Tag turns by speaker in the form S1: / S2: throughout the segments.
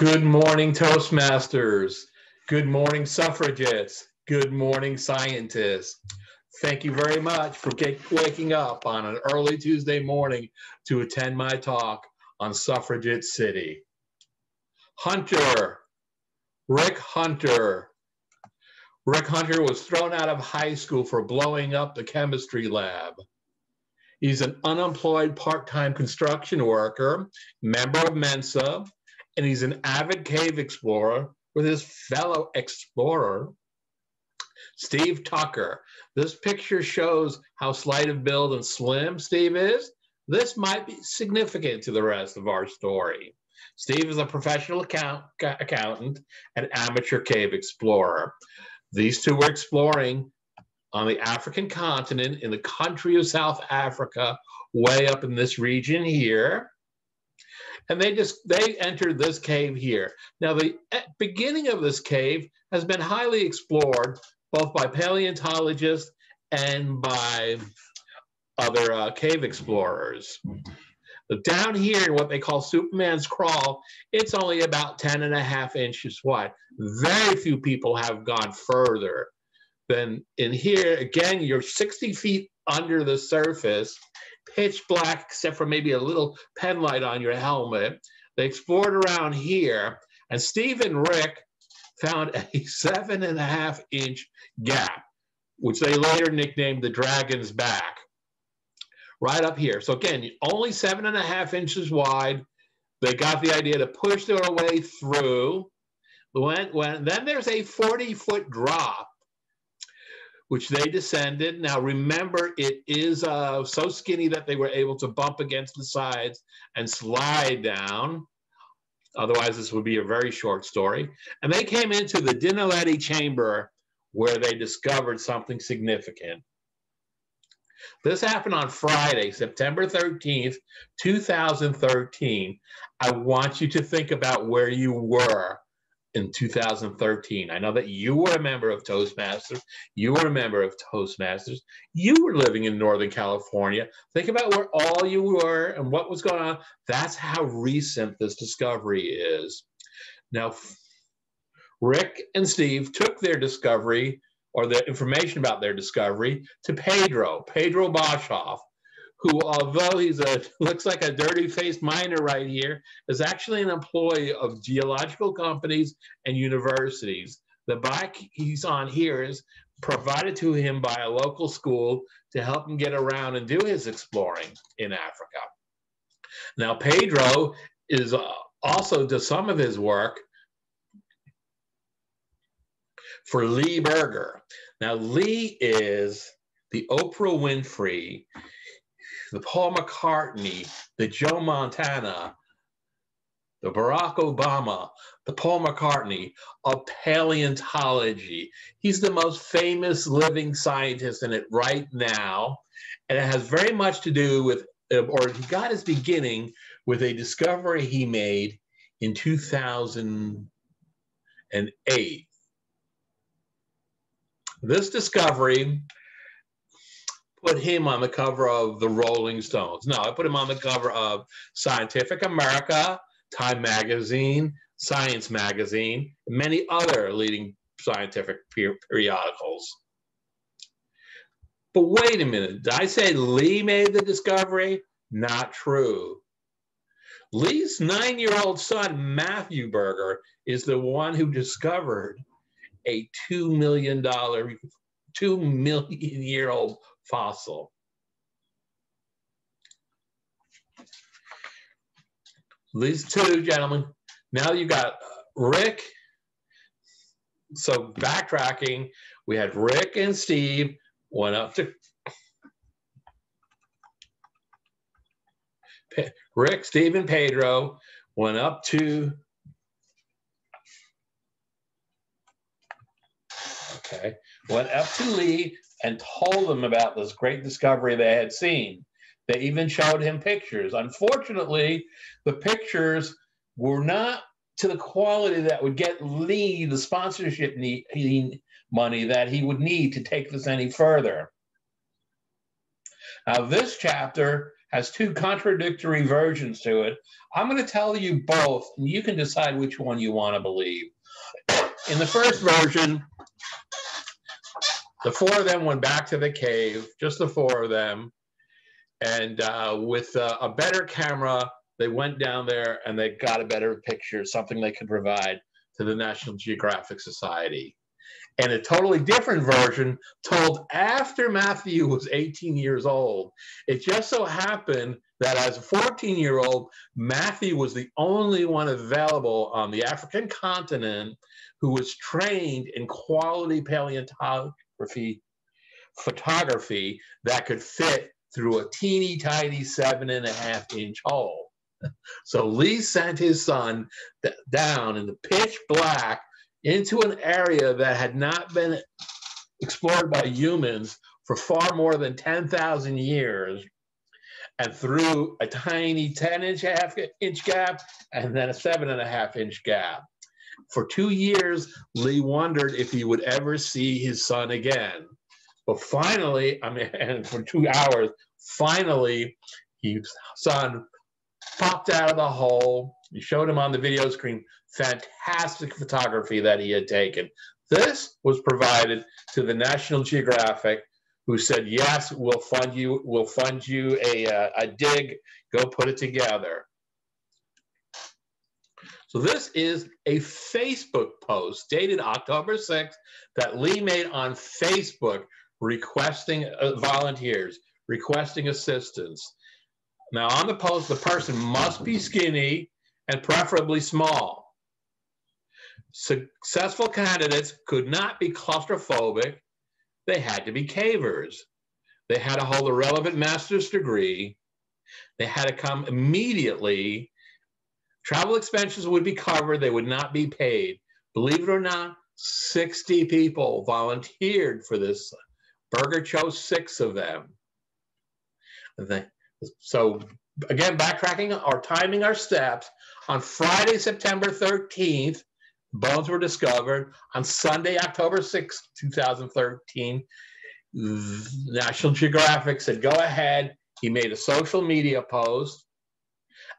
S1: Good morning, Toastmasters. Good morning, suffragettes. Good morning, scientists. Thank you very much for waking up on an early Tuesday morning to attend my talk on Suffragette City. Hunter, Rick Hunter. Rick Hunter was thrown out of high school for blowing up the chemistry lab. He's an unemployed part-time construction worker, member of Mensa, and he's an avid cave explorer with his fellow explorer, Steve Tucker. This picture shows how slight of build and slim Steve is. This might be significant to the rest of our story. Steve is a professional accountant and amateur cave explorer. These two were exploring on the African continent in the country of South Africa, way up in this region here. And they entered this cave here. Now, the beginning of this cave has been highly explored, both by paleontologists and by other cave explorers. But down here in what they call Superman's Crawl, it's only about 10.5 inches wide. Very few people have gone further than in here. Again, you're 60 feet under the surface, pitch black, except for maybe a little pen light on your helmet. They explored around here, and Steve and Rick found a 7.5-inch gap, which they later nicknamed the Dragon's Back, right up here. So again, only 7.5 inches wide. They got the idea to push their way through. Then there's a 40-foot drop, which they descended. Now remember, it is so skinny that they were able to bump against the sides and slide down. Otherwise, this would be a very short story. And they came into the Dinaledi chamber where they discovered something significant. This happened on Friday, September 13th, 2013. I want you to think about where you were in 2013. I know that you were a member of Toastmasters. You were a member of Toastmasters. You were living in Northern California. Think about where all you were and what was going on. That's how recent this discovery is. Now, Rick and Steve took their discovery, or the information about their discovery, to Pedro Boshoff, who, although looks like a dirty-faced miner right here, is actually an employee of geological companies and universities. The bike he's on here is provided to him by a local school to help him get around and do his exploring in Africa. Now, Pedro is also does some of his work for Lee Berger. Now, Lee is the Oprah Winfrey, the Paul McCartney, the Joe Montana, the Barack Obama, the Paul McCartney of paleontology. He's the most famous living scientist in it right now. And it has very much to do with, or he got his beginning with a discovery he made in 2008. This discovery put him on the cover of the Rolling Stones. No, I put him on the cover of Scientific America, Time Magazine, Science Magazine, and many other leading scientific periodicals. But wait a minute, did I say Lee made the discovery? Not true. Lee's 9-year-old son, Matthew Berger, is the one who discovered a $2 million-year-old fossil. These two gentlemen. Now you got Rick. So backtracking, we had Rick and Steve went up to Rick, Steve, and Pedro went up to Lee and told them about this great discovery they had seen. They even showed him pictures. Unfortunately, the pictures were not to the quality that would get Lee the sponsorship money that he would need to take this any further. Now, this chapter has two contradictory versions to it. I'm going to tell you both, and you can decide which one you want to believe. In the first version, the four of them went back to the cave, just the four of them. And with a better camera, they went down there and they got a better picture, something they could provide to the National Geographic Society. And a totally different version told after Matthew was 18 years old. It just so happened that as a 14-year-old, Matthew was the only one available on the African continent who was trained in quality paleontography photography that could fit through a teeny tiny 7.5-inch hole. So Lee sent his son down in the pitch black into an area that had not been explored by humans for far more than 10,000 years, and through a tiny 10.5-inch gap and then a 7.5-inch gap. For 2 years, Lee wondered if he would ever see his son again. But finally, and for 2 hours, finally, his son popped out of the hole. He showed him on the video screen fantastic photography that he had taken. This was provided to the National Geographic, who said, yes, we'll fund you a dig, go put it together. So this is a Facebook post dated October 6th that Lee made on Facebook requesting volunteers, requesting assistance. Now on the post, the person must be skinny and preferably small. Successful candidates could not be claustrophobic. They had to be cavers. They had to hold a relevant master's degree. They had to come immediately. Travel expenses would be covered. They would not be paid. Believe it or not, 60 people volunteered for this. Berger chose 6 of them. So again, backtracking or timing our steps, on Friday, September 13th, bones were discovered. On Sunday, October 6th, 2013, National Geographic said, go ahead. He made a social media post.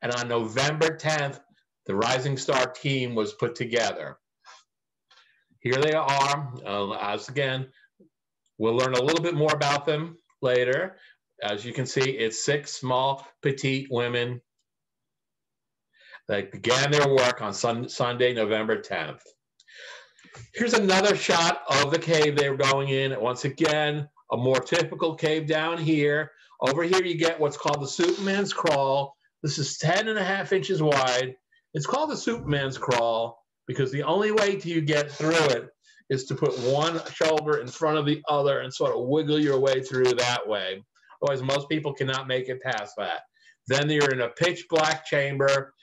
S1: And on November 10th, the Rising Star team was put together. Here they are. As again, we'll learn a little bit more about them later. As you can see, it's 6 small, petite women that began their work on Sunday, November 10th. Here's another shot of the cave they were going in. Once again, a more typical cave down here. Over here, you get what's called the Superman's Crawl. This is 10.5 inches wide. It's called the Superman's Crawl because the only way you get through it is to put one shoulder in front of the other and sort of wiggle your way through that way. Otherwise, most people cannot make it past that. Then you're in a pitch black chamber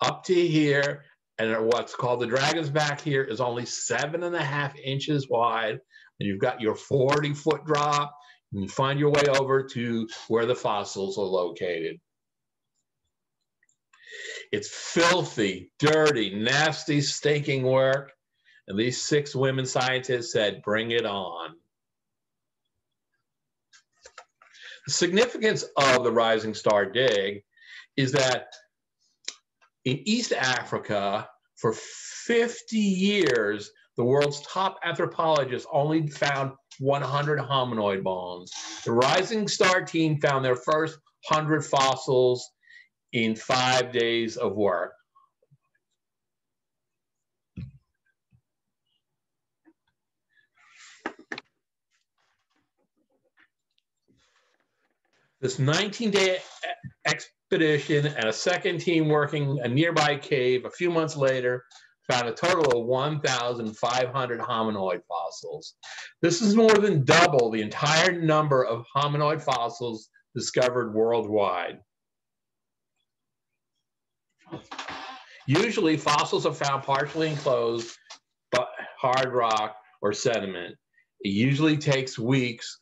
S1: up to here, and what's called the Dragon's Back here is only 7.5 inches wide. And you've got your 40-foot drop, and you find your way over to where the fossils are located. It's filthy, dirty, nasty, stinking work. And these 6 women scientists said, bring it on. The significance of the Rising Star dig is that in East Africa, for 50 years, the world's top anthropologists only found 100 hominoid bones. The Rising Star team found their first 100 fossils in 5 days of work. This 19-day expedition and a second team working a nearby cave a few months later found a total of 1,500 hominoid fossils. This is more than double the entire number of hominoid fossils discovered worldwide. Usually, fossils are found partially enclosed by hard rock or sediment. It usually takes weeks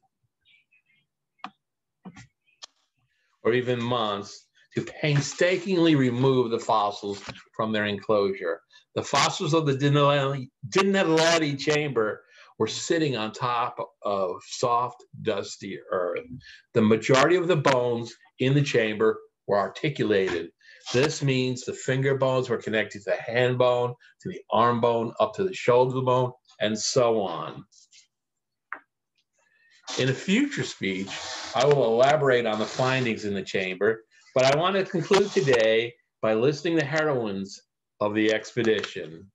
S1: or even months to painstakingly remove the fossils from their enclosure. The fossils of the Dinaledi chamber were sitting on top of soft, dusty earth. The majority of the bones in the chamber were articulated. This means the finger bones were connected to the hand bone, to the arm bone, up to the shoulder bone, and so on. In a future speech, I will elaborate on the findings in the chamber, but I want to conclude today by listing the heroines of the expedition.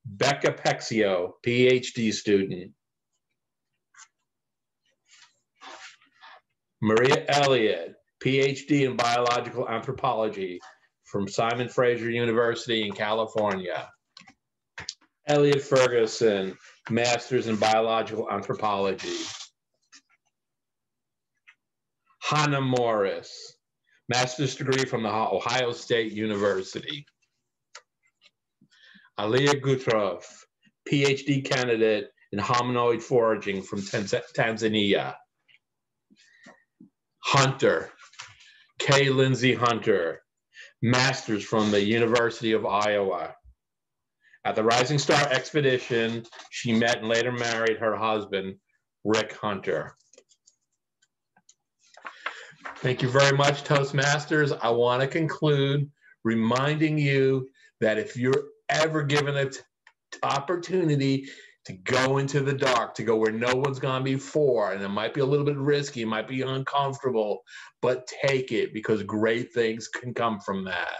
S1: Becca Pexio, PhD student. Maria Elliott, PhD in biological anthropology from Simon Fraser University in California. Elliot Ferguson, master's in biological anthropology. Hannah Morris, master's degree from the Ohio State University. Aliyah Gutroff, PhD candidate in hominoid foraging from Tanzania. Hunter, K. Lindsay Hunter, master's from the University of Iowa. At the Rising Star expedition, she met and later married her husband, Rick Hunter. Thank you very much, Toastmasters. I want to conclude reminding you that if you're ever given an opportunity to go into the dark, to go where no one's gone before, and it might be a little bit risky, it might be uncomfortable, but take it, because great things can come from that.